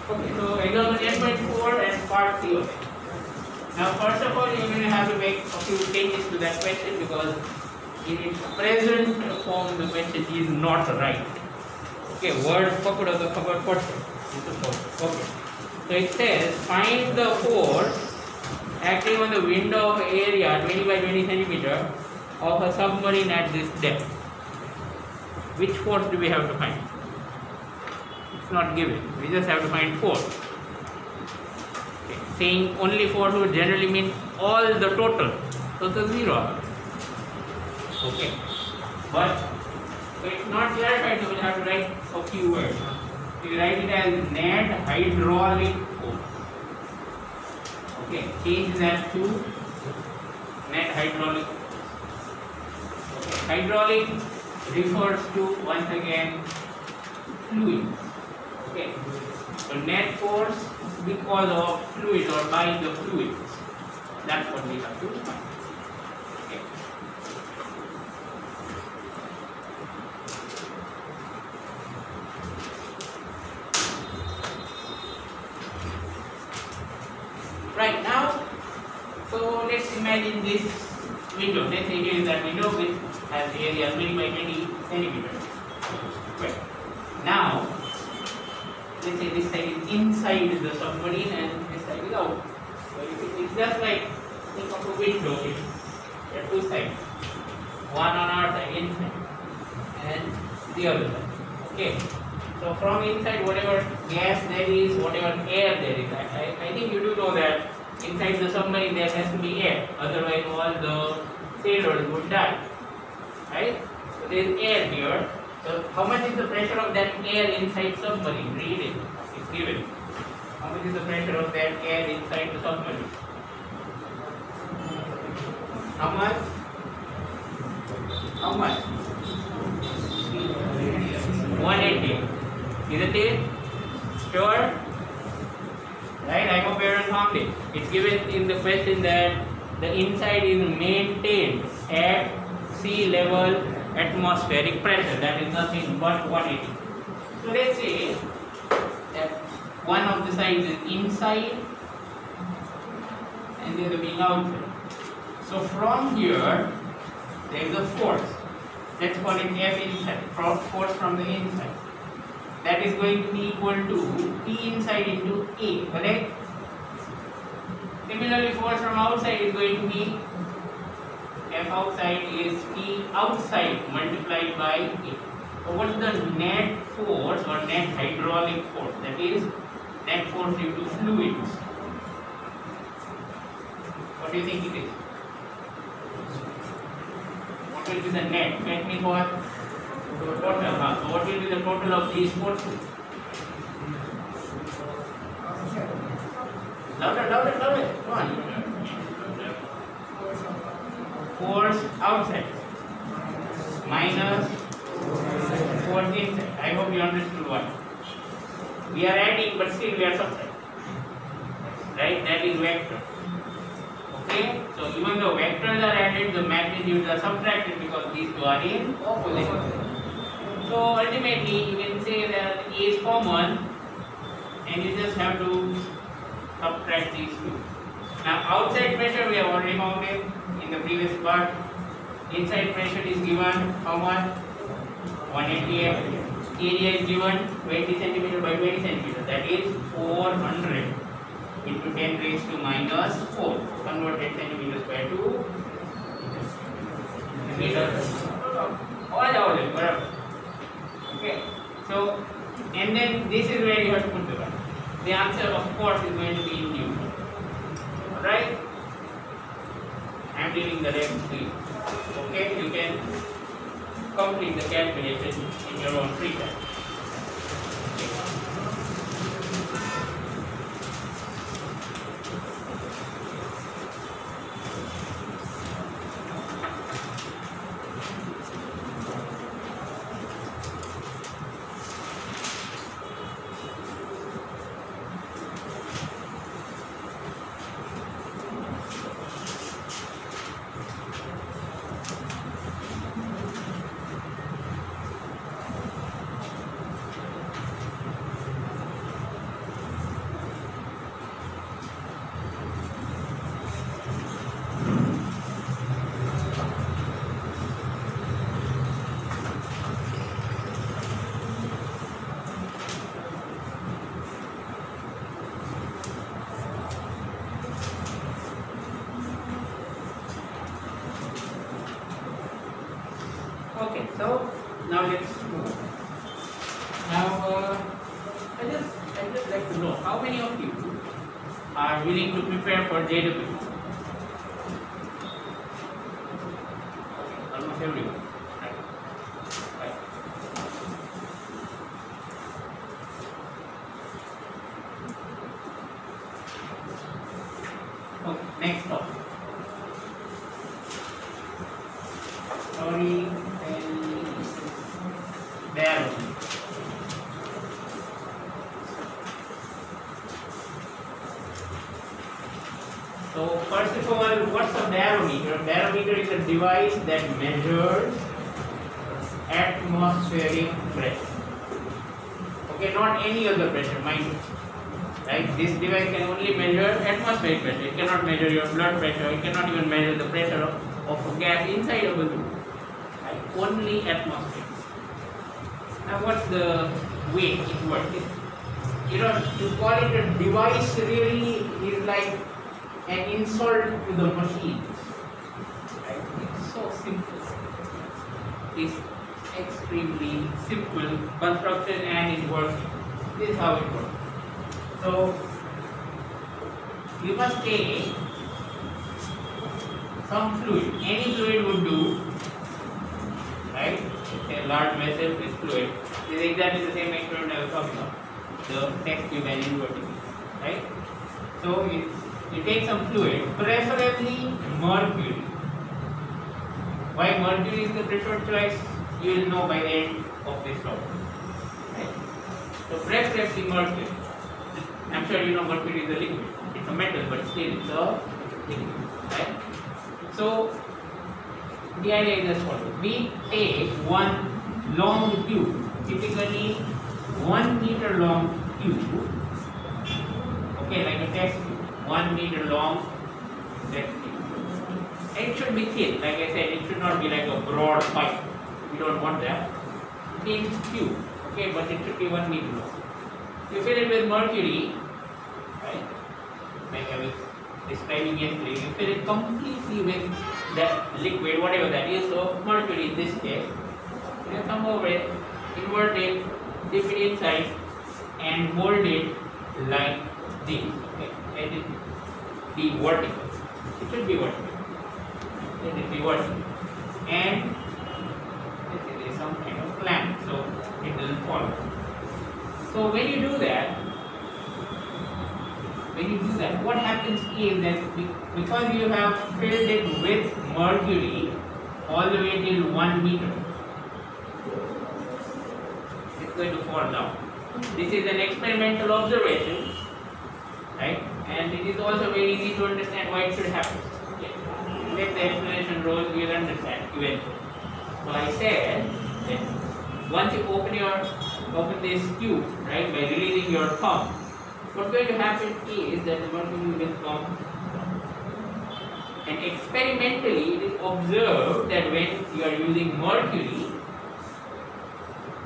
Okay, so example 10.4 and part C of it. Now, first of all, you're going to have to make a few changes to that question because in its present form, the question is not right. Okay, word covered of the covered person. Okay, so it says find the force acting on the window of area 20 by 20 centimeter of a submarine at this depth. Which force do we have to find? It's not given. We just have to find force. Okay. Saying only force would generally mean all the total. So the zero. Okay. But so it's not clarified, so we'll have to write a few words. We write it as net hydraulic force. Okay, change that to net hydraulic. Okay. Hydraulic refers to once again fluid. Okay, so net force because of fluid or by the fluids. That's what we have to find. Okay. Right now, so let's imagine this window. Let's say here is that window which has area 20 by 20 centimeters. Right. Now, let's say this side is inside the submarine and this side is out. So it's just like think of a window. There are two sides. One on our side inside and the other side. Okay. So from inside, whatever gas there is, whatever air there is, I think you do know that inside the submarine there has to be air. Otherwise, all the sailors would die. Right? So there is air here. So how much is the pressure of that air inside submarine? Read it. It's given. How much is the pressure of that air inside the submarine? How much? How much? 180. Isn't it? Sure? Right? I hope everyone found it. It's given in the question that the inside is maintained at sea level atmospheric pressure. That is nothing but 180. So let's say that one of the sides is inside and the other being outside. So from here there is a force. Let's call it F inside, force from the inside. That is going to be equal to P inside into A, correct? Similarly, force from outside is going to be F outside is P outside multiplied by A. So what is the net force or net hydraulic force? That is net force due to fluids. What do you think it is? What will be the net? Net means what? Total. So what will be the total of these forces? Louder, louder, louder. Come on. Force outside minus force inside. I hope you understood what. We are adding, but still we are subtracting. Right? That is vector. Okay? So even though vectors are added, the magnitudes are subtracted because these two are in opposite. So ultimately, you can say that A is common, and you just have to subtract these two. Now, outside pressure we have already found it in the previous part. Inside pressure is given how much? 180 F. Area is given 20 centimeter by 20 centimeter. That is 400 into 10 raised to minus 4. Convert 10 centimeters by 2 meters. Okay. So, and then this is where you have to put the value. The answer, of course, is going to be in Newton. Alright? I am leaving the rest to you. Okay? You can complete the calculation in your own free time. I just like to know how many of you are willing to prepare for JW? Okay, almost everyone. Right. Right. Okay, next topic. Story barony. So first of all, what's a barometer? A barometer is a device that measures atmospheric pressure. Okay, not any other pressure, mind you. Right? This device can only measure atmospheric pressure. It cannot measure your blood pressure. It cannot even measure the pressure of a gas inside of a balloon. Right? Only atmosphere. Now, what's the way it works? You know, to call it a device really is like an insult to the machine. Right? It's so simple. It's extremely simple construction and it works. This is how it works. So you must take some fluid. Any fluid would do. Right? A large vessel with fluid. This is exactly the same experiment I was talking about. The test tube and inverting it. Right? So you take some fluid, preferably mercury. Why mercury is the preferred choice? You will know by the end of this topic. Right? So preferably mercury. I'm sure you know mercury is a liquid. It's a metal, but still it's a liquid. Right? So the idea is as follows. We take one long tube, typically 1 meter long tube. Okay, like a test tube. 1 meter long test tube. And it should be thin. Like I said, it should not be like a broad pipe. We don't want that. Thin tube. Okay, but it should be 1 meter long. You fill it with mercury, right? Like I was describing yesterday, you fill it completely with that liquid, whatever that is. So mercury in this case, you come over it, invert it, dip it inside, and mold it like this. Okay, let it be vertical. It should be vertical. Let it be vertical, and there is some kind of clamp, so it doesn't fall. So when you do that, what happens is that because you have filled it with mercury all the way till 1 meter, it's going to fall down. This is an experimental observation, right? And it is also very easy to understand why it should happen. Okay. Let the explanation roll, you will understand eventually. So I said that once you open this tube, right, by releasing your thumb, what's going to happen is that the mercury will come down. And experimentally, it is observed that when you are using mercury,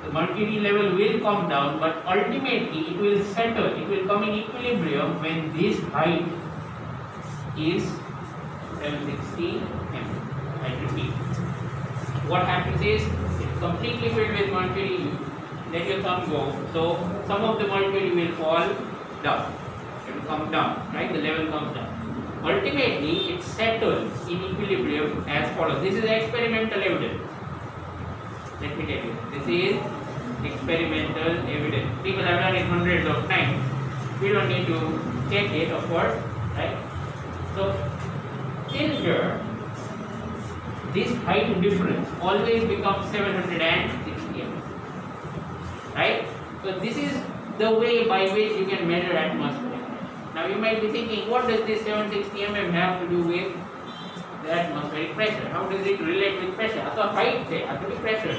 the mercury level will come down, but ultimately it will settle, it will come in equilibrium when this height is 760 mm. I repeat. What happens is, it's completely filled with mercury, let your thumb go, so some of the mercury will fall down, it will come down, right? The level comes down. Ultimately, it settles in equilibrium as follows. This is experimental evidence. Let me tell you, this is experimental evidence. People have done it hundreds of times. We don't need to check it, of course, right? So, till here, this height difference always becomes 760 mm, right? So, this is the way by which you can measure atmosphere. Now, you might be thinking, what does this 760 mm have to do with the atmospheric pressure? How does it relate with pressure? So, height has to be pressure.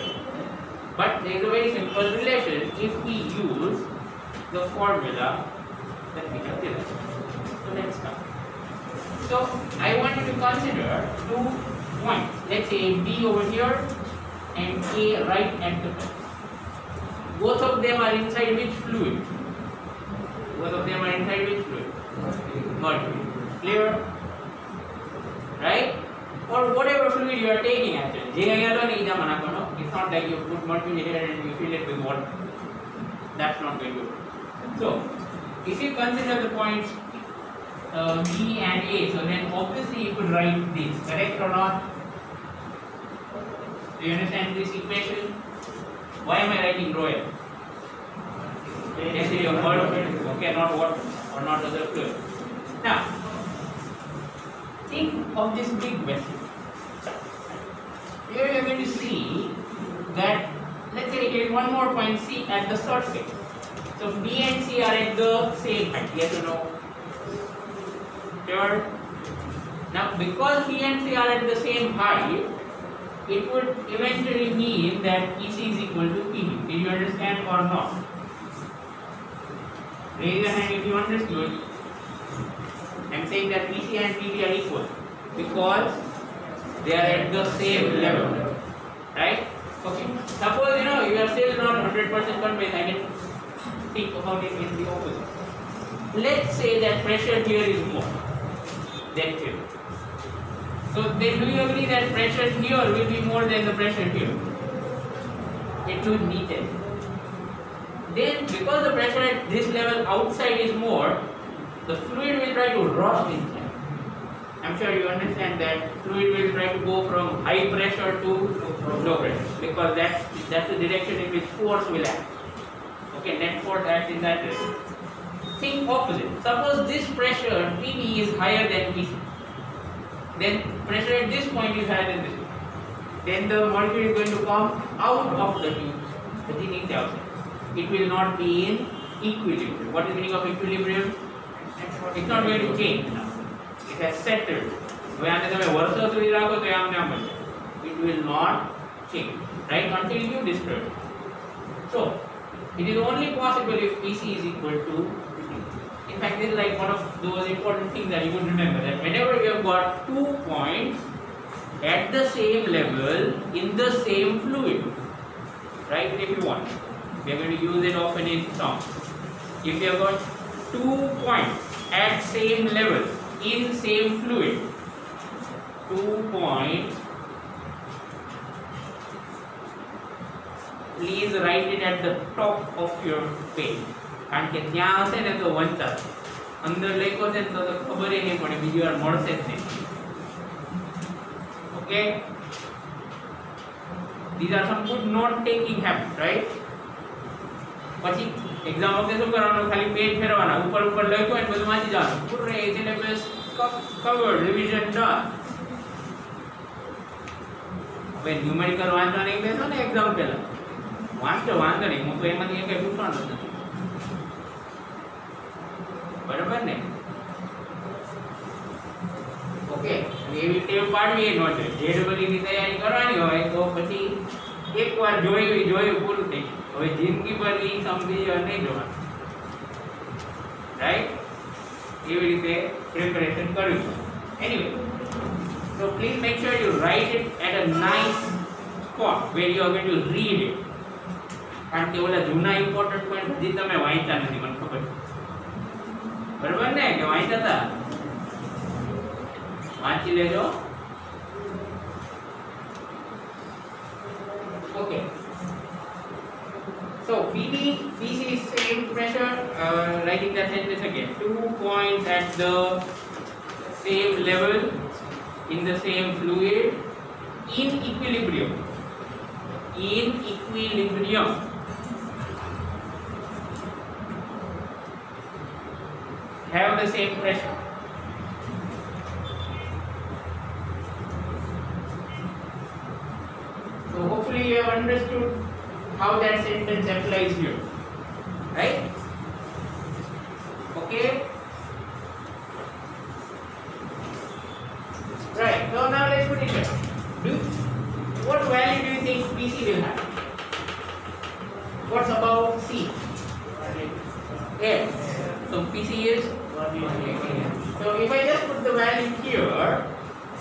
But there is a very simple relation if we use the formula that we have given. So, let's start. So, I want you to consider 2 points. Let's say B over here and A right at the top. Both of them are inside which fluid? Both of them are inside which fluid? Mercury. Clear? Right? Or whatever fluid you are taking actually. It's not like you put mercury here and you fill it with water. That's not going to work. So, if you consider the points B and A, so then obviously you could write this, correct or not? Do you understand this equation? Why am I writing rho L? Density of water, okay, not water or not other fluid. Now, think of this big vessel. Here we are going to see that, let's say here is one more point C at the surface. So B and C are at the same height, yes or no? Sure. Now because B and C are at the same height, it would eventually mean that EC is equal to PB. Did you understand or not? Raise your hand if you understood. I am saying that PC and PB are equal because they are at the same level, right? Okay. Suppose you are still not 100% convinced. I can think about it in the opposite. Let's say that pressure here is more than here. So then, do you agree that pressure here will be more than the pressure here? It will be 10. Then, because the pressure at this level outside is more, the fluid will try to rush inside. I'm sure you understand that fluid will try to go from high pressure to low pressure because that's the direction in which force will act. Okay, net force acts in that direction. Think opposite. Suppose this pressure PB is higher than PC. Then pressure at this point is higher than this one. Then the molecule is going to come out of the tube, the thing is outside. It will not be in equilibrium. What is the meaning of equilibrium? It's not going to change now. It has settled. It will not change, right? Until you disturb it. So, it is only possible if PC is equal to. In fact, this is like one of those important things that you would remember, that whenever you have got 2 points at the same level in the same fluid, write it if you want. We are going to use it often in song. If you have got 2 points at same level in same fluid, 2 points, please write it at the top of your page. કારણ કે ત્યાં હશે ને તો વંચાશે અંદર લખ્યો છે ને તો ખબર ય નહીં પડે બીજી વાર મળશે જ નહીં. Okay, these are some good note taking habits, right? પછી એક્ઝામ વખતે શું કરવાનું, ખાલી પેજ ફેરવાના, ઉપર ઉપર લખ્યો ને બધું વાંચી જવાનું. પૂરે સિલેબસ કવર્ડ, રિવિઝન ડન. હવે ન્યુમેરિકલ વાંચવા નહીં બેસો ને એક્ઝામ પહેલા, વાંચો વાંધો નહીં, હું તો એમાંથી કંઈ પૂછવાનું જ નથી. બરાબર ને? ઓકે, એવી ટેવ પાડવી ન જોઈએ. જેડબલી ની તૈયારી કરવાની હોય તો પછી એકવાર જોયું પૂરું થઈ ગયું. હવે જિંદગી પર ઈ સમજી નહીં જોવાનું, રાઈટ? એવી રીતે પ્રિપેરેશન કરવી. Anyway, so please make sure you write it at a nice spot where you are going to read it. કારણ કે ઓલા જૂના ઇમ્પોર્ટન્ટ પોઈન્ટ હજી તમે વાંચ્યા નથી, મને ખબર છે. બરાબર ને? કે વાંચ્યા હતા? વાંચી લેજો. Okay. So PC is same pressure. Writing that sentence again. 2 points at the same level in the same fluid in equilibrium. In equilibrium. Have the same pressure. So hopefully you have understood how that sentence applies here, right? Okay. Right. So now let's put it here. What value do you think PC will have? What's about C? Yeah. So PC is 180. So if I just put the value here,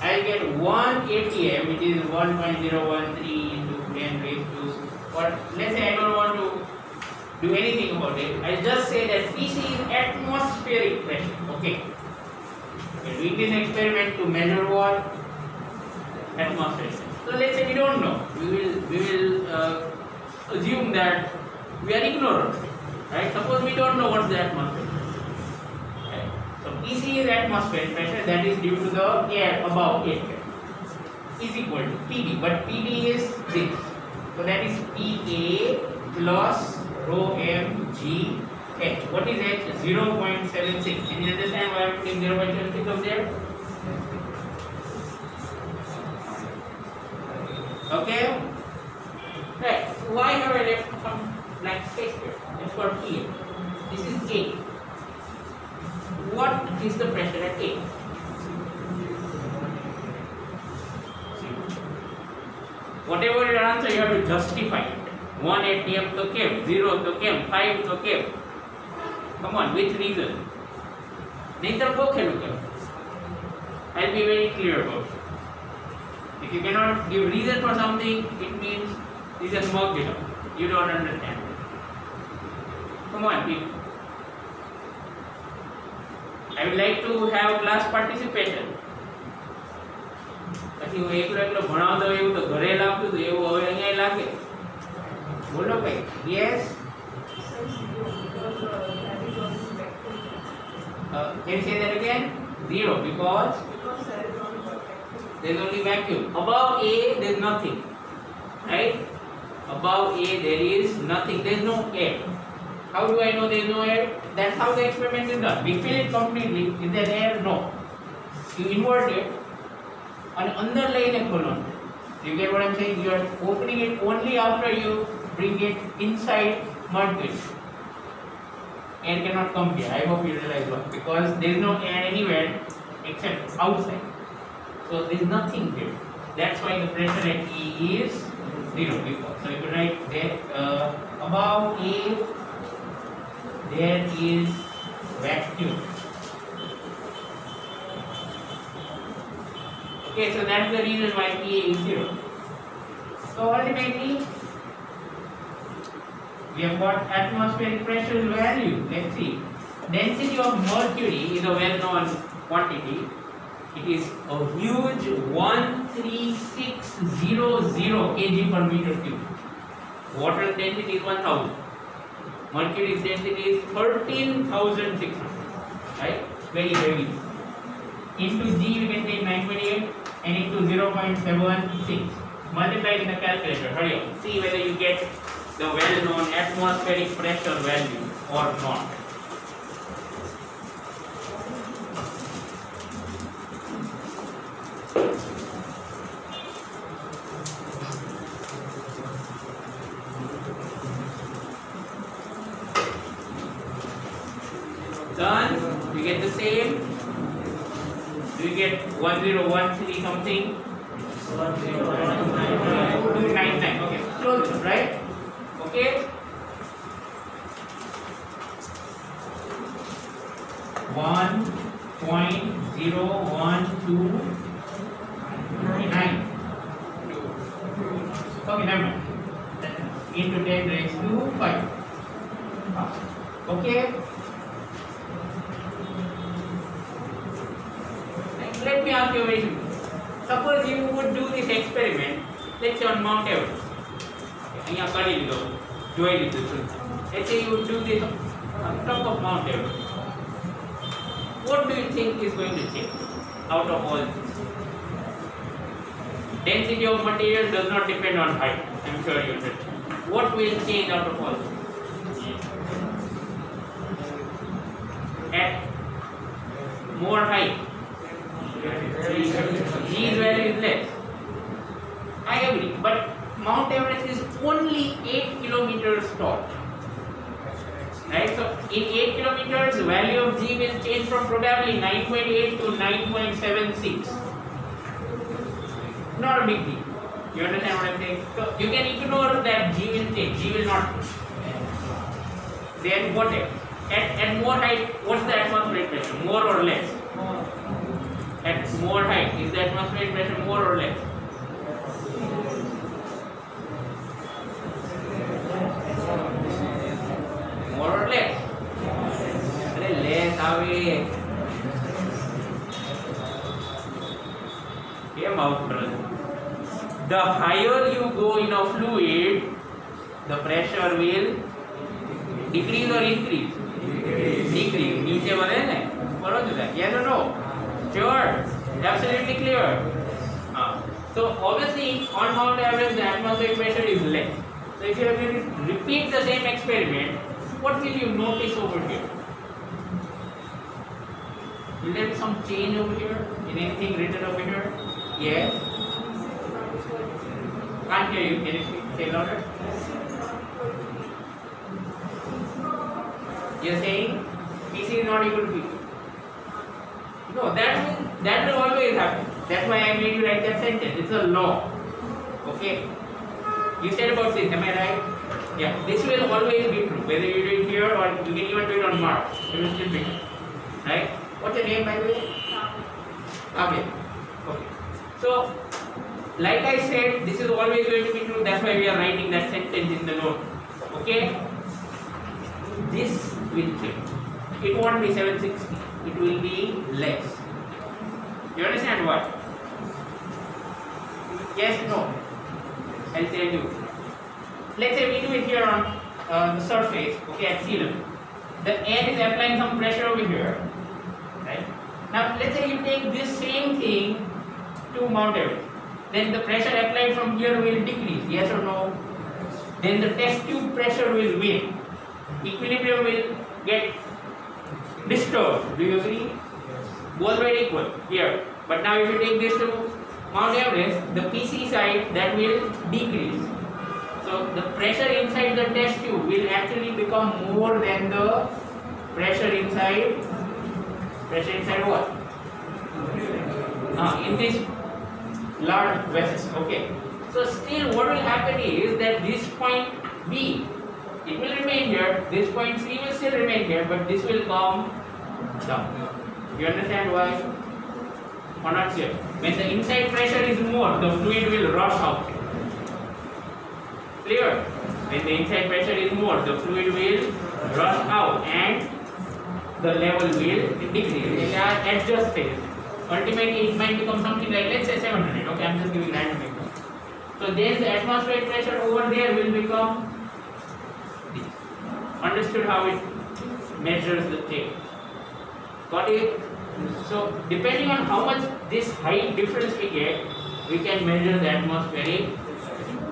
I'll get 1 atm, which is 1.013 into 10 raised to, or let's say I don't want to do anything about it. I'll just say that PC is atmospheric pressure. Okay. We're doing this experiment to measure what? Atmospheric pressure. So let's say we don't know. We will assume that we are ignorant. Right? Suppose we don't know what's the atmosphere. Right? So Pc is atmospheric pressure, that is due to the air above it, is equal to Pd, but Pd is this. So that is Pa plus rho mg h. What is h? 0.76. Can you understand why I am putting 0.76 up there? Okay? Right. Why have I left some blank space here? It's for P. This is A. What is the pressure at A? Whatever your answer, you have to justify it. 1 atm to kev, 0 to kev, 5 to kev. Come on, which reason? Neither book can kev. I'll be very clear about it. If you cannot give reason for something, it means you just mug it up. You don't understand. Come on, people. I would like to have class participation. પછી હું એકલો એકલો ભણાવતો એવું તો ઘરે લાગતું હતું એવું હવે અહીંયા લાગે. બોલો ભાઈ. Yes. Can you say that again? 0 because there is only vacuum. Above A there is nothing. Right? Above A there is nothing. There is no air. How do I know there is no air? That's how the experiment is done. We fill it completely. Is there air? No. You invert it. And under line colon. You get what I'm saying? You are opening it only after you bring it inside mud pit. Air cannot come here. I hope you realize why. Because there is no air anywhere except outside. So there is nothing there. That's why the pressure at E is 0. So you can write there above A there is vacuum. Okay, so that's the reason why PA is 0. So ultimately, we have got atmospheric pressure value. Let's see. Density of mercury is a well-known quantity. It is a huge 13600 kg per meter cube. Water density is 1000. Mercury's density is 13,600. Right? Very heavy. Into G we can take 928 and into 0.76. Multiply it in the calculator. Hurry up. See whether you get the well-known atmospheric pressure value or not. Done. We get the same. We get 1013 something. 299. Okay, close it, right? Okay. One 0.0129. Okay, never mind. Into 10 raised to 5. Okay. Let me ask you a very simple. Suppose you would do this experiment, let's say on Mount Everest. Let's say you would do this on top of Mount Everest. What do you think is going to change out of all this? Density of material does not depend on height. I'm sure you understand. What will change out of all this? At more height, G's value is less. I agree, but Mount Everest is only 8 kilometers tall. Right? So in 8 kilometers, the value of G will change from probably 9.8 to 9.76. Not a big deal. You understand what I'm saying? So you can ignore that G will change. G will not change. Then what else? At more height, what's the atmospheric pressure? More or less? At more height, is the atmospheric pressure more or less? More or less? Less, away. The higher you go in a fluid, the pressure will Decrease or increase? Decrease. नीचे बढ़े ना? follow to that. Yes or no? Sure. Absolutely clear. So obviously on Mount Everest the atmospheric pressure is less. So if you are going to repeat the same experiment, what will you notice over here? Will there be some change over here? In anything written over here? Yes. Can't hear you. Can you say louder? You're saying PC is not equal to PC. No, that will always happen. That's why I made you write that sentence. It's a law. Okay. You said about this. Am I right? Yeah. This will always be true. Whether you do it here or you can even do it on Mars, it will still be true. Right? What's your name, by the way? Okay. Okay. So, like I said, this is always going to be true. That's why we are writing that sentence in the note. Okay. This will change. It won't be 760. It will be less. You understand what? Yes, no. I'll tell you. Let's say we do it here on the surface, okay, at sea level. The air is applying some pressure over here, right? Now, let's say you take this same thing to Mount Everest. Then the pressure applied from here will decrease, yes or no? Then the test tube pressure will win. Equilibrium will get disturbed. Do you agree? Both were equal here. But now if you take this to Mount Everest, the PC side, that will decrease. So the pressure inside the test tube will actually become more than the pressure inside what? In this large vessel. Okay. So still what will happen is that this point B, it will remain here, this point C will still remain here, but this will come down. You understand why? Or not here? When the inside pressure is more, the fluid will rush out. Clear? When the inside pressure is more, the fluid will rush out and the level will decrease. They are adjusted. Ultimately, it might become something like, let's say 700. Okay, I'm just giving random example. So then the atmospheric pressure over there will become this. Understood how it measures the change? Got it? So depending on how much this height difference we get, we can measure the atmospheric.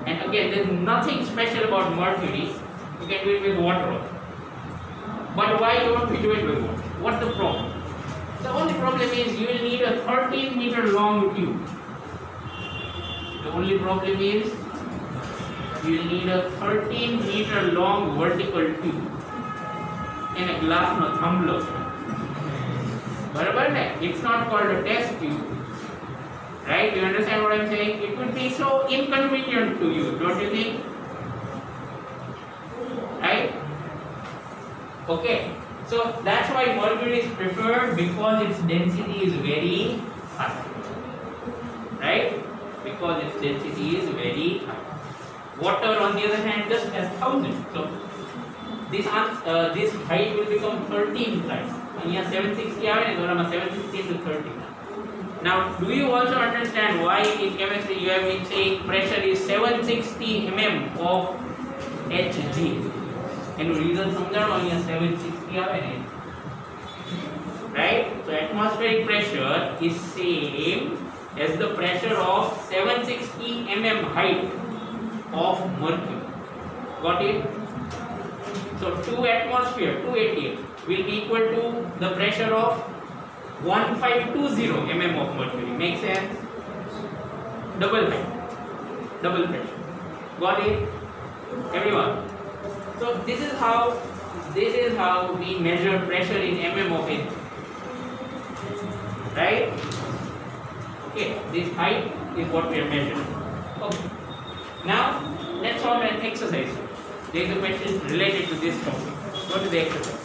And again, there is nothing special about mercury. You can do it with water also. But why don't we do it with water? What's the problem? The only problem is you will need a 13-meter long tube. The only problem is you will need a 13-meter long vertical tube in a glass no tumbler. It's not called a test tube. Right? You understand what I'm saying? It would be so inconvenient to you, don't you think? Right? Okay. So that's why mercury is preferred, because its density is very high. Right? Because its density is very high. Water, on the other hand, just has 1000. So this height will become 13 times. And here 760 and 760 into 13. Now, do you also understand why in chemistry you have been saying pressure is 760 mm of Hg? Can you reason समझाओ यहाँ 760 आवे नहीं? Right? So atmospheric pressure is same as the pressure of 760 mm height of mercury. Got it? So 2 atmosphere, 288 will be equal to the pressure of 1520 mm of mercury. Make sense? Double height, double pressure. Got it? Everyone? So this is how we measure pressure in mm of it. Right? Okay, this height is what we are measuring. Okay. Now let's solve an exercise. There is a question related to this topic. Go to the exercise.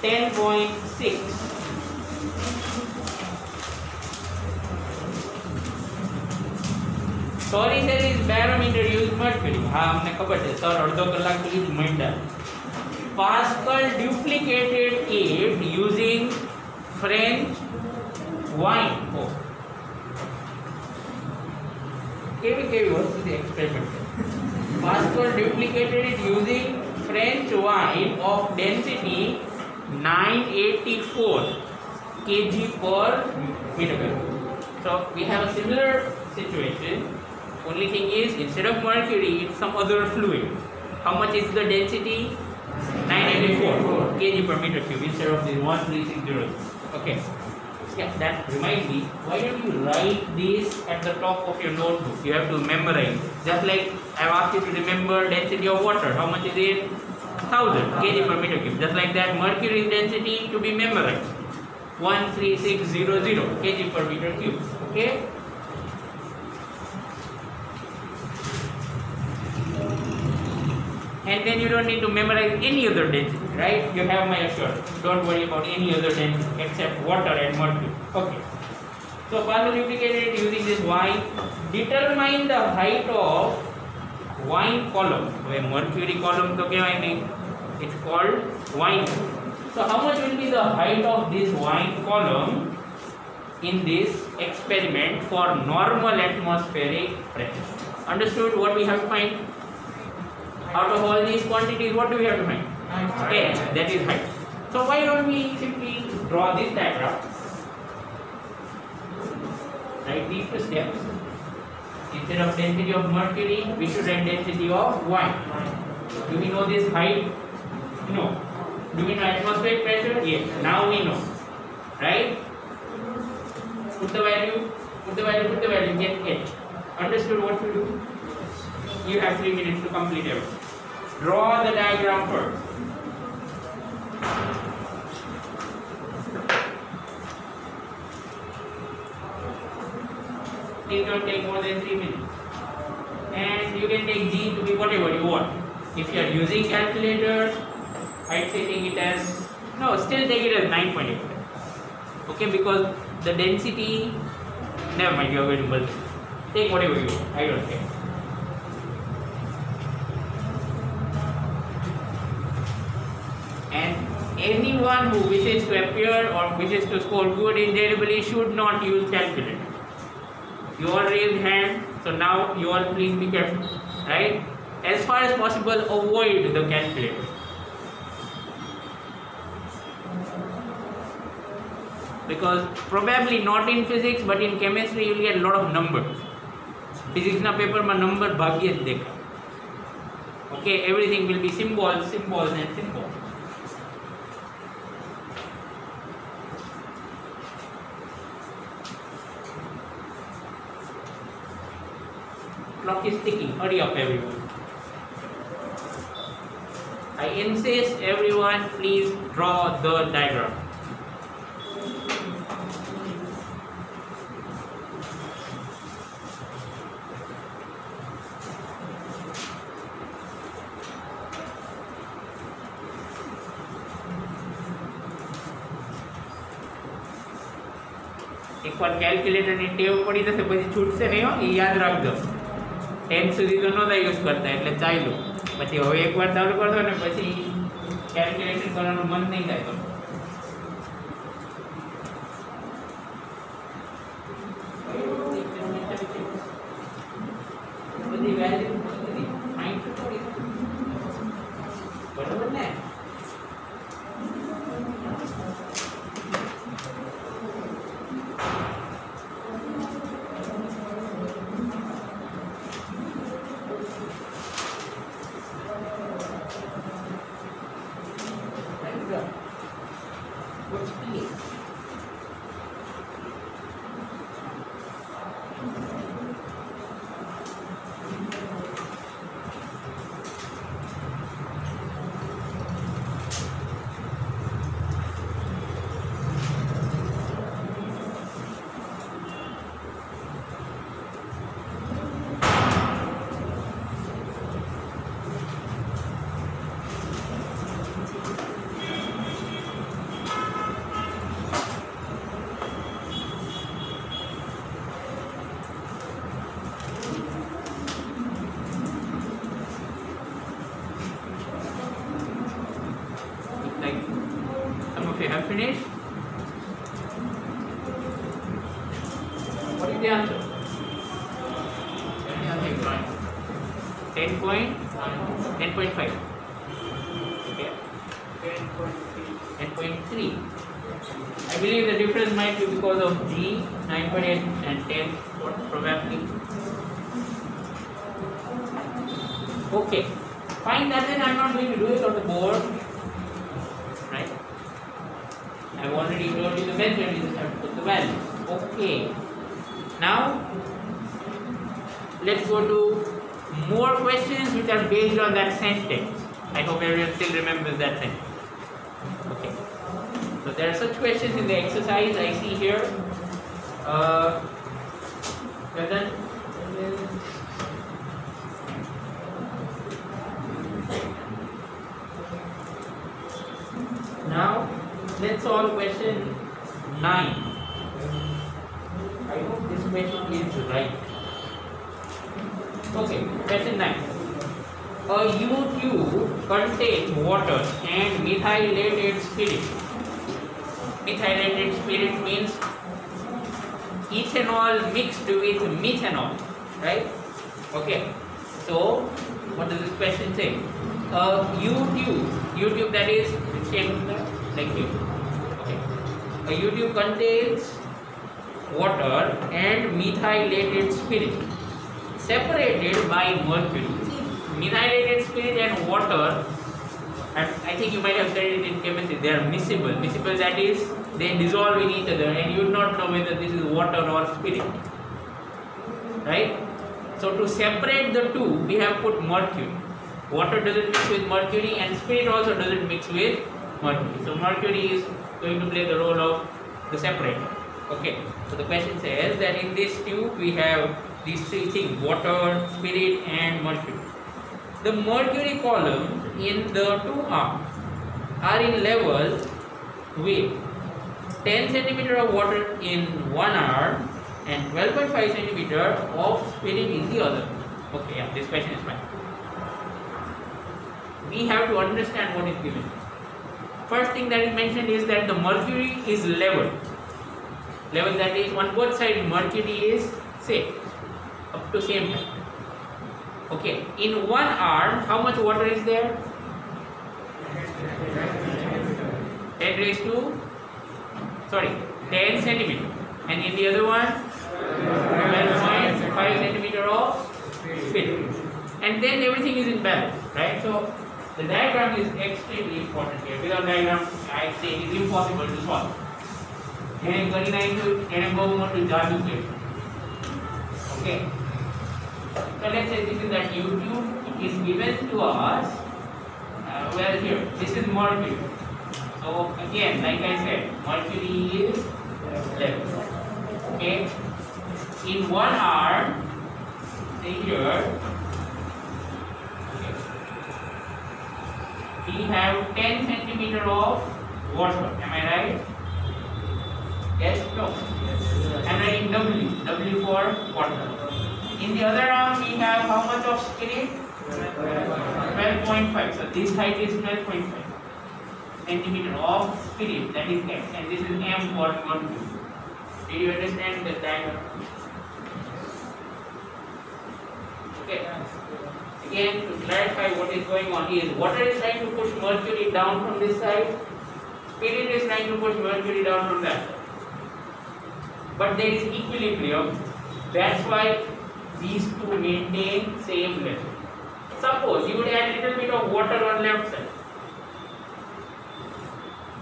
10.6. Sorry sir, is barometer use mercury. हाँ हमने खबर है sir अर्धो कलाक के लिए minute Pascal duplicated it using French wine. Oh. KV was the experiment. Pascal duplicated it using French wine of density 984 kg per meter cube. So we have a similar situation. Only thing is, instead of mercury, it's some other fluid. How much is the density? 984 kg per meter cube instead of the 1360. Okay. Yeah, that reminds me, why don't you write this at the top of your notebook? You have to memorize. Just like I've asked you to remember density of water. How much is it? 1000 kg per meter cube. Just like that, mercury density to be memorized. 13600 kg per meter cube. Okay? And then you don't need to memorize any other density, right? You have my assurance. Don't worry about any other density except water and mercury. Okay. So Pascal duplicated it using this wine. Determine the height of wine column. So mercury column to it's called wine. So how much will be the height of this wine column in this experiment for normal atmospheric pressure? Understood what we have to find? Out of all these quantities, what do we have to find? Okay, that is height. So why don't we simply draw this diagram? Write these two steps. Instead of density of mercury, we should write density of wine. Do we know this height? No. Do we know atmospheric pressure? Yes. Now we know. Right? Put the value, get H. Understood what to do? You have 3 minutes to complete everything. Draw the diagram first. It don't take more than 3 minutes. And you can take G to be whatever you want. If you are using calculator, I'd say take it as, no, still take it as 9.8. Okay, because the density, never mind, you are going to multiply. Take whatever you want, I don't care. And anyone who wishes to appear or wishes to score good in JEE should not use calculator. You all raised hand, so now you all please be careful, right? As far as possible, avoid the calculator. Because probably not in physics, but in chemistry you will get a lot of numbers. Physics na paper ma number bhagye જ dekha. Okay, everything will be symbols, symbols and symbols. Clock is ticking. Hurry up, everyone. I insist, everyone, please draw the diagram. एक बार calculator ની ટેવ પડી જશે પછી છૂટશે નહીં હો એ યાદ રાખજો 10 સુધી તો નહોતા યુઝ કરતા એટલે ચાલ્યું પછી હવે એકવાર ચાલુ કરશો ને પછી કેલ્ક્યુલેશન કરવાનું મન નહીં થાય તો બધી વેલ્યુ ફાઇન્ડ કરી બરાબર ને have finished? What is the answer? 10.5. Okay. 10.3. I believe the difference might be because of G, 9.8 and 10, probably. Okay, fine, that then I'm not going to do it on the board, right? I've already told you the method, you just have to put the value. Okay, now let's go to more questions which are based on that sentence. I hope everyone still remembers that sentence. Okay. So there are such questions in the exercise I see here. Gagan? Now let's solve question 9. I hope this question is right. Okay, question 9. A U-tube contains water and methylated spirit. Methylated spirit means ethanol mixed with methanol, right? Okay. So, what does this question say? A U-tube that is shaped like you. Okay. A U-tube contains water and methylated spirit separated by mercury. Methylated spirit and water, I think you might have studied it in chemistry, they are miscible. Miscible, that is, they dissolve in each other and you would not know whether this is water or spirit. Right? So to separate the two, we have put mercury. Water doesn't mix with mercury and spirit also doesn't mix with mercury. So mercury is going to play the role of the separator. Okay. So the question says that in this tube we have these three things: water, spirit and mercury. The mercury columns in the two arms are in level with 10 cm of water in one arm and 12.5 cm of spirit in the other. Okay, yeah, this question is fine. We have to understand what is given. First thing that is mentioned is that the mercury is level. Level, that is, on both sides mercury is same, up to same height. Okay, in one arm, how much water is there? 10 centimeter. And in the other one, 12.5 centimeter of spirit. And then everything is in balance, right? So the diagram is extremely important here. Without diagram, I say it is impossible to solve. Okay. So let's say this is that U-tube. It is given to us. Well, here this is mercury. So again, like I said, mercury is level. Okay. In one arm, say here, okay, we have 10 centimeter of water. Am I right? Yes? No? I'm writing W for water. In the other arm, we have how much of spirit? 12.5. So this height is 12.5 centimeter of spirit, that is X, and this is M for mercury. Did you understand the diagram? Okay. Again, to clarify what is going on is, water is trying to push mercury down from this side, spirit is trying to push mercury down from that side. But there is equilibrium. That's why these two maintain same level. Suppose you would add a little bit of water on left side.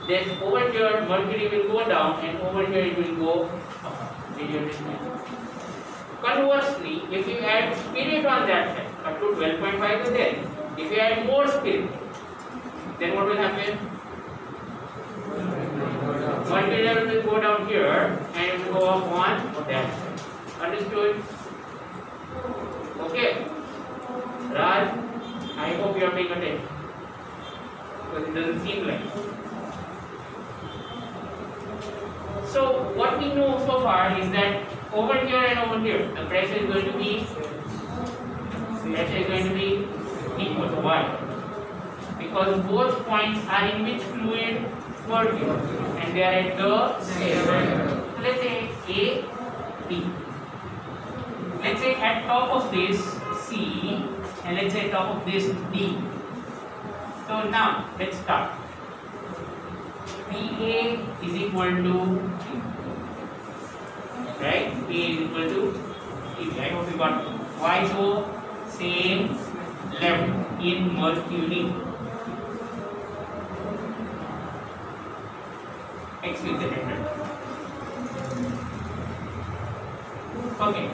Then over here mercury will go down and over here it will go up. Did you understand? Conversely, if you add spirit on that side, up to 12.5 is there. If you add more spirit, then what will happen? Mercury level will go down here and it will go up on that side. Understood? Okay. Raj, I hope you are paying attention, because it doesn't seem like. So what we know so far is that over here and over here, the pressure is going to be equal. Why? Because both points are in which fluid? Mercury, and they are at the same level. So let's say A, B. Let's say at top of this C, and let's say top of this D. So now let's start. PA is equal to Q. Right? PA is equal to Q. I hope you got it. Why so? Same level in mercury. Excuse the difference. Okay.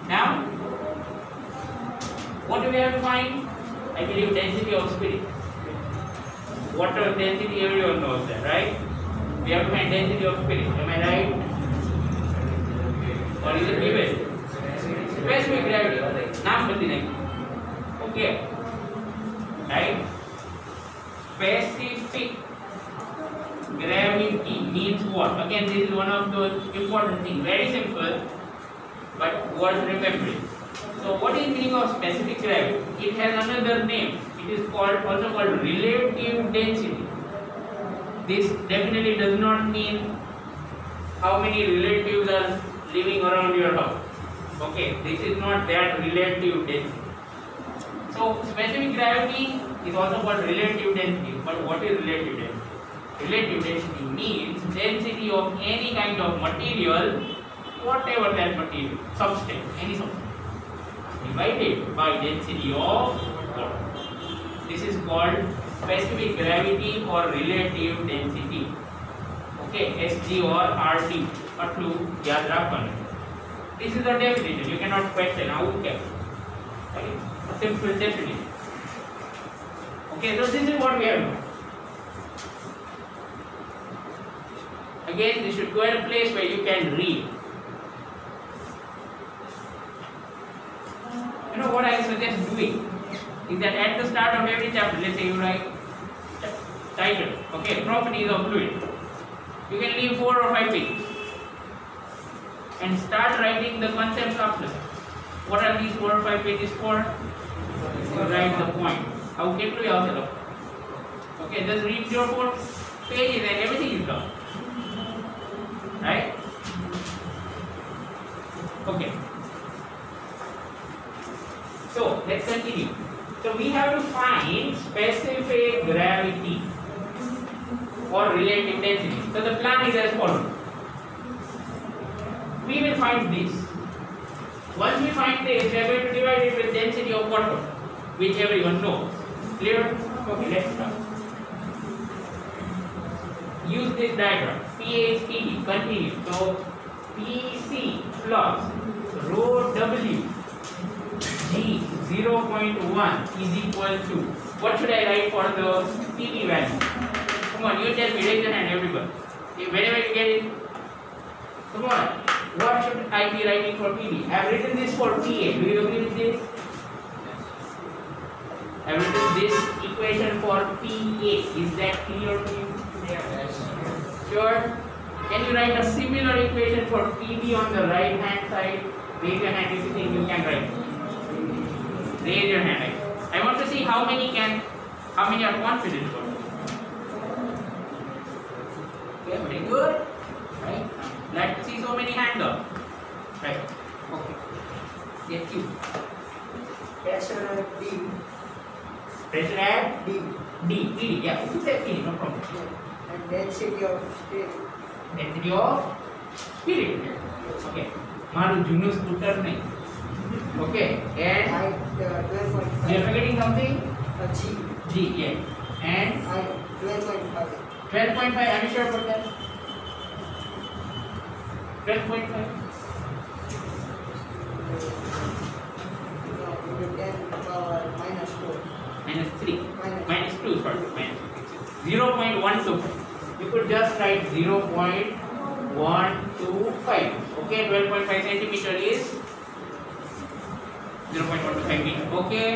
Now, what do we have to find? I believe density of spirit. Water density, everyone knows that, right? We have to find density of spirit. Am I right? Or is it given? Specific gravity. Naam bati nahi. Okay. Right? Specific gravity means what? Again, this is one of those important things. Very simple, but worth remembering. So, what is the meaning of specific gravity? It has another name. It is also called relative density. This definitely does not mean how many relatives are living around your house. Okay, this is not that relative density. So, specific gravity is also called relative density. But what is relative density? Relative density means density of any kind of material, whatever that material, substance, any substance, divided by density of water. This is called specific gravity or relative density. Okay, SG or RT. Atlu yaad rakhwana. This is a definition. You cannot question. How you can? Right? A simple definition. Okay, so this is what we have done. Again, this should go at a place where you can read. You know what I suggest doing is that at the start of every chapter, let's say you write title, okay, properties of fluid. You can leave 4 or 5 pages and start writing the concepts after. What are these 4 or 5 pages for? You write the point. How get to yourself? Okay, just read your 4 pages and everything is done. Right? Okay. So let's continue. So we have to find specific gravity or relative density. So the plan is as follows. We will find this. Once we find this, we are going to divide it with density of water, which everyone knows. Clear? Okay, let's start. Use this diagram. PHTD, continue. So PC plus rho W G 0.1 is equal to, what should I write for the PV value? Come on, you tell me, raise your hand, everybody. Whenever you get it, come on. What should I be writing for PV? I have written this for PA. Do you agree with this? I have written this equation for PA. Is that clear to you? Yes. Sure. Can you write a similar equation for PV on the right hand side? Raise your hand if you think you can write. Raise your hand. I want to see how many are confident for it. Okay, very good. Right. Let's see so many hands up. Right. Okay. Yes, you. Pressure at D. Pressure at D. D. Yeah, you said D, no problem. And density of spirit. Density of spirit. Okay. Maru junu scooter nahi. Okay. And Height 12.5. you are forgetting something? G. G. Yeah. And Height 12.5. 12.5. Are you sure about that? 12.5. Minus 4. Minus 3. Minus. Minus 2. Sorry. Minus 2. 0.125. You could just write 0.125. Okay. 12.5 centimeter is 0.125 meter. Okay.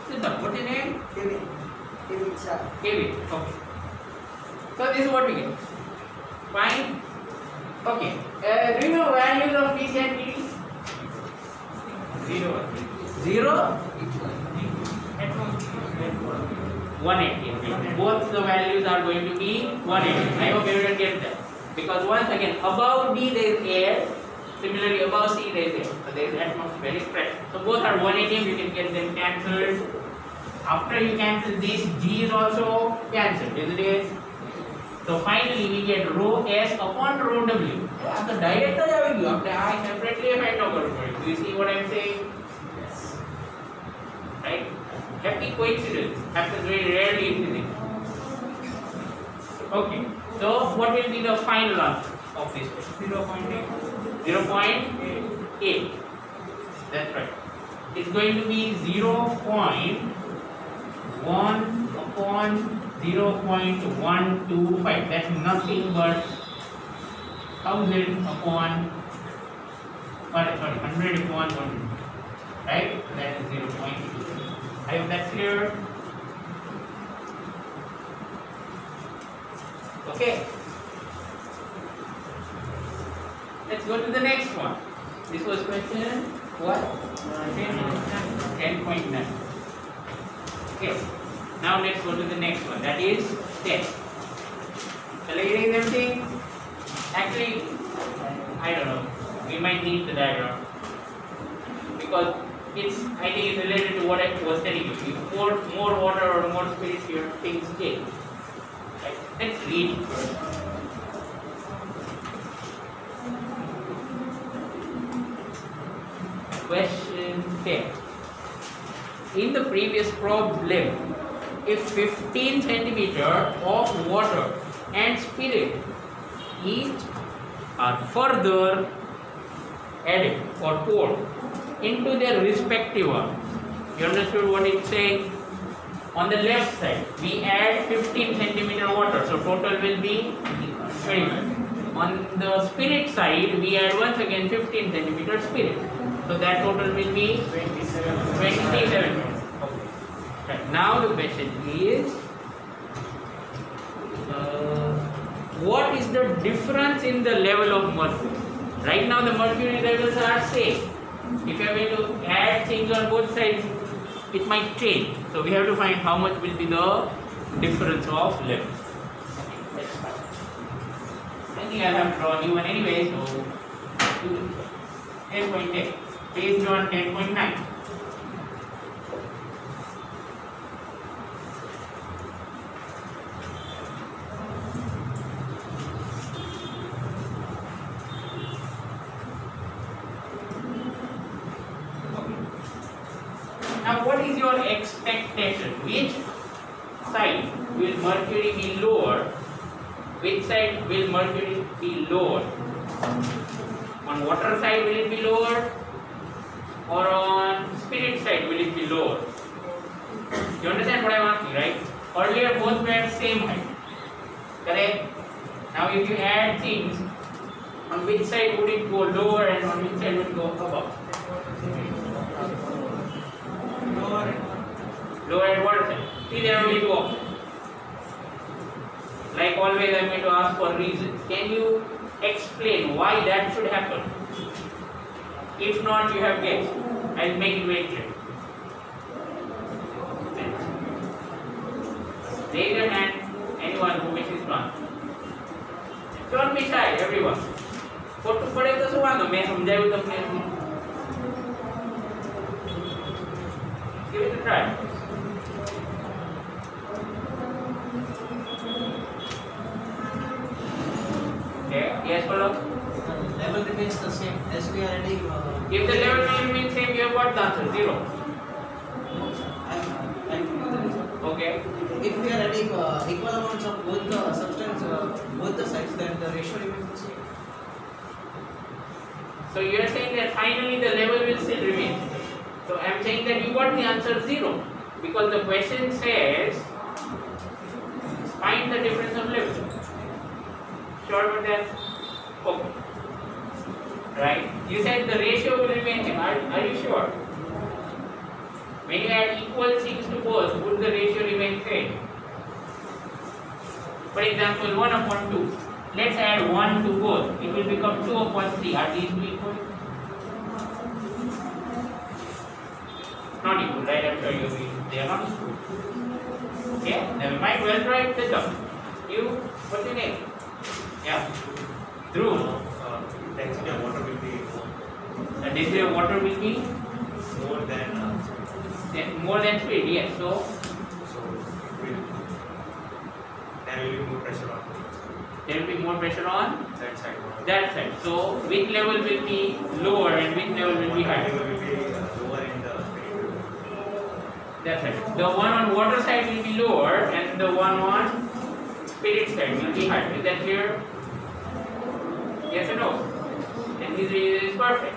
Siddharth, what is your name? Kevin. Kevin sir. Kevin. Okay. So this is what we get. Fine. Okay. Do you know values of PC and PD? 0. 180. Both the values are going to be 180. I hope everyone gets that. Because once again, above D there is air, Similarly, above C there is air. So there is atmospheric pressure. So both are 1 atm. You can get them cancelled. After you cancel this, G is also cancelled, isn't it? So finally we get rho S upon rho W. आप तो direct आ जाएगी. आपने I separately find out करो. Do you see what I'm saying? Yes. Right? Happy coincidence happens very rarely in physics. Okay. So what will be the final answer of this question? 0.8. 0.8. That's right. It's going to be 0.1 upon 0.125. That's nothing but 1000 upon 100 upon 1. Right? That is 0.2. I hope that's clear. Okay. Let's go to the next one. This was question what? 10.9. Okay. Now let's go to the next one. That is 10. Shall I erase everything? Actually, I don't know. We might need the diagram because I think it's related to what I was telling you. If you pour more water or more spirits here, things change. Right? Let's read it first. Question 10. In the previous problem, if 15 centimeter of water and spirit each are further added or poured into their respective one. You understood what it's saying? On the left side, we add 15 centimeter water, so total will be 25. On the spirit side, we add once again 15 centimeter spirit, so that total will be 27. Okay. Right. Now the question is, what is the difference in the level of mercury? Right now the mercury levels are same. If you are going to add things on both sides, it might change. So we have to find how much will be the difference of levels. Okay, let's start. I think I'll have to draw a new one anyway, so 10.8 based on 10.9. Now what is your expectation? Which side will mercury be lower? Which side will mercury be lower? On water side will it be lower? Or on spirit side will it be lower? You understand what I am asking, right? Earlier both were same height. Correct? Now if you add things, on which side would it go lower and on which side would it go above? Lower and water side. See, there are only two options. Like always, I am going to ask for reasons. Can you explain why that should happen? If not, you have guessed. I will make it very clear. Raise your hand, anyone who wishes to answer. Don't be shy, everyone. ખોટું પડે તો શું વાંધો મેં સમજાવ્યું તમને. Give it a try. Okay, yes, follow. Level remains the same as we are adding. If the level will remain same, you have got the answer 0. I'm giving the result. Okay. If we are adding equal amounts of both the substance, both the sides, then the ratio remains the same. So you are saying that finally the level will still remain. So I am saying that you got the answer 0 because the question says find the difference of level. Sure about that? Okay. Right? You said the ratio will remain same. Are you sure? When you add equal things to both, would the ratio remain same? For example, 1 upon 2. Let's add 1 to both. It will become 2 upon 3. Are these two equal? Not equal, right? I'm sure you agree. They are not equal. Okay? Never mind. Well, right the term. You, what's your name? Yeah. Dhruv. Density of water will be density of water will be more than more than speed. Yes. So there will be more pressure on there will be more pressure on that side. that side. So which level will be lower and which level will be One higher? will be lower in the spirit. That side. The one on water side will be lower and the one on spirit side will be higher. Is that clear? Yes or no? Then this is perfect.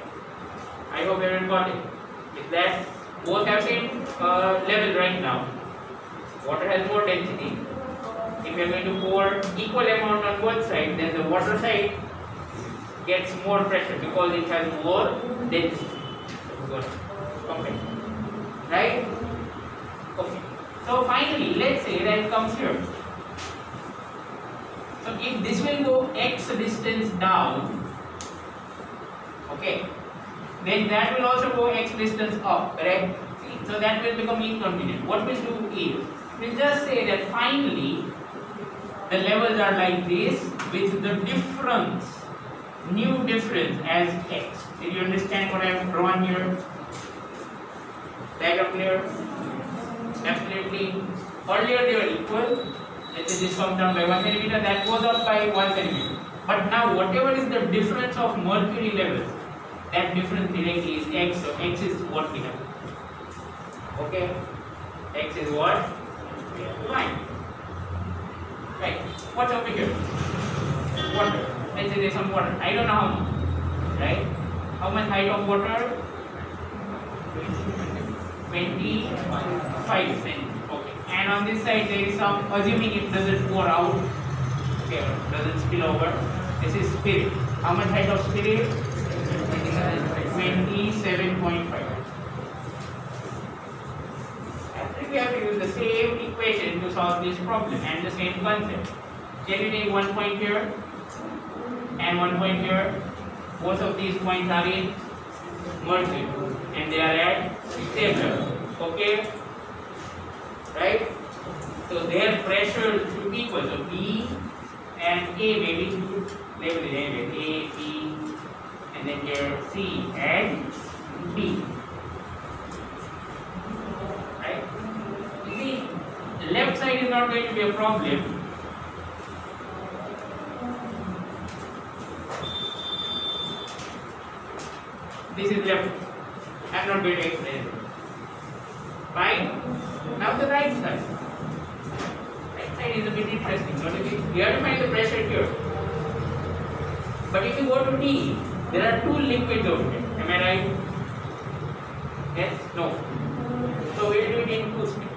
I hope everyone got it. Is that both have same level right now. Water has more density. If you are going to pour equal amount on both sides, then the water side gets more pressure because it has more density. Good. Okay. Right? Okay. So finally, let's say that it comes here. So if this will go x distance down, okay, then that will also go x distance up, correct? See, so that will become inconvenient. What we'll do is, we'll just say that finally the levels are like this with the difference, new difference as x. Did you understand what I have drawn here? Diagram clear? Absolutely. Earlier they were equal. Let's say this comes down by 1 centimeter, that goes up by 1 centimeter. But now whatever is the difference of mercury levels, that difference directly is x. So x is what we have. Okay? X is what? Fine. Right. What's over here? Water. Let's say there's some water. I don't know how much. Right? How much height of water? 25 centimeters. Okay. And on this side there is some, assuming it doesn't pour out, okay, doesn't spill over. This is spirit. How much height of spirit? 27.5. We have to use the same equation to solve this problem and the same concept. Can you take 1 point here and 1 point here? Both of these points are in mercury and they are at stable. Okay? Right? So their pressure should be equal. So B and A maybe should label it anyway. A, B, and then here C and D. Right? You see, the left side is not going to be a problem. This is left. I am not going to explain it. Fine. Now the right side. Right side is a bit interesting. Don't you think? You have to find the pressure here. But if you go to D, there are two liquids over here. Am I right? Yes? No. So we will do it in two steps.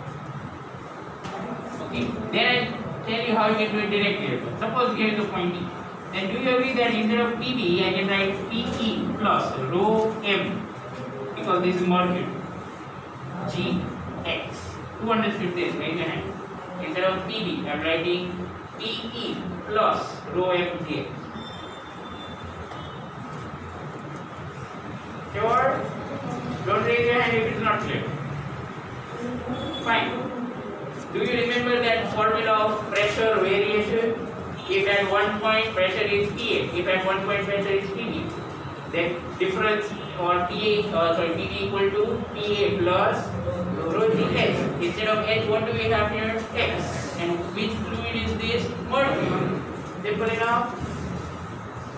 Okay. Then I tell you how you can do it directly. Suppose here is the point E. Then do you agree that instead of PB, I can write PE plus rho M, because this is mercury, Gx. Who understood this? Raise your hand. Instead of PB, I am writing PE plus rho M Gx. Sure? Don't raise your hand if it is not clear. Fine. Do you remember that formula of pressure variation? If at one point pressure is PA, if at one point pressure is PB, then difference or PB equal to PA plus rho Gh. Instead of H, what do we have here? X. And which fluid is this? Mercury. Simple enough.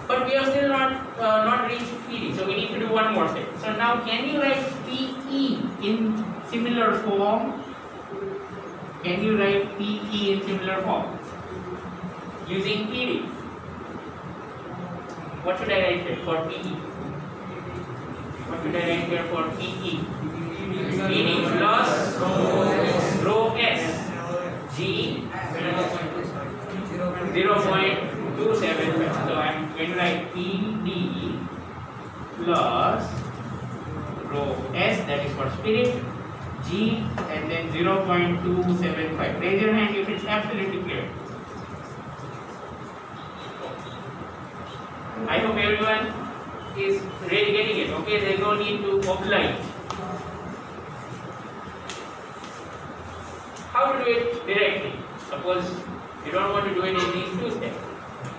But we are still not reached PD, so we need to do one more step. So now, can you write PE in similar form? Can you write PE in similar form? Using PD. What should I write here for PE? What should I write here for PE? PD plus rho S G 0.275. So I am going to write PD plus rho S, that is for spirit, G, and then 0.275. Raise your hand if it's absolutely clear. I hope everyone is really getting it. Okay, there is no need to oblige. How to do it directly? Suppose you don't want to do it in these two steps.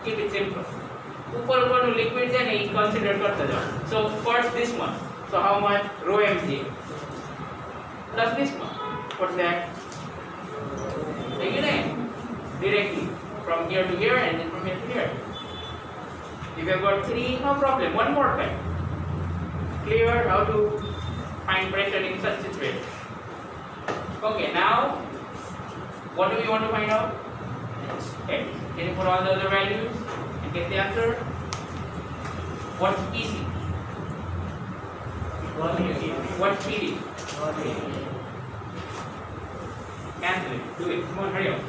Keep it simple. ऊपर ऊपर liquid है नहीं consider करते जाओ. So first this one. So how much rho mg plus this one. What's that? Take it in directly from here to here and then from here to here. If you have got 3, no problem. One more time. Clear how to find pressure in such situation. Okay, now what do we want to find out? X. Can you put all the other values and get the answer? What's easy? What's easy? Cancel it. Do it. Come on, hurry up.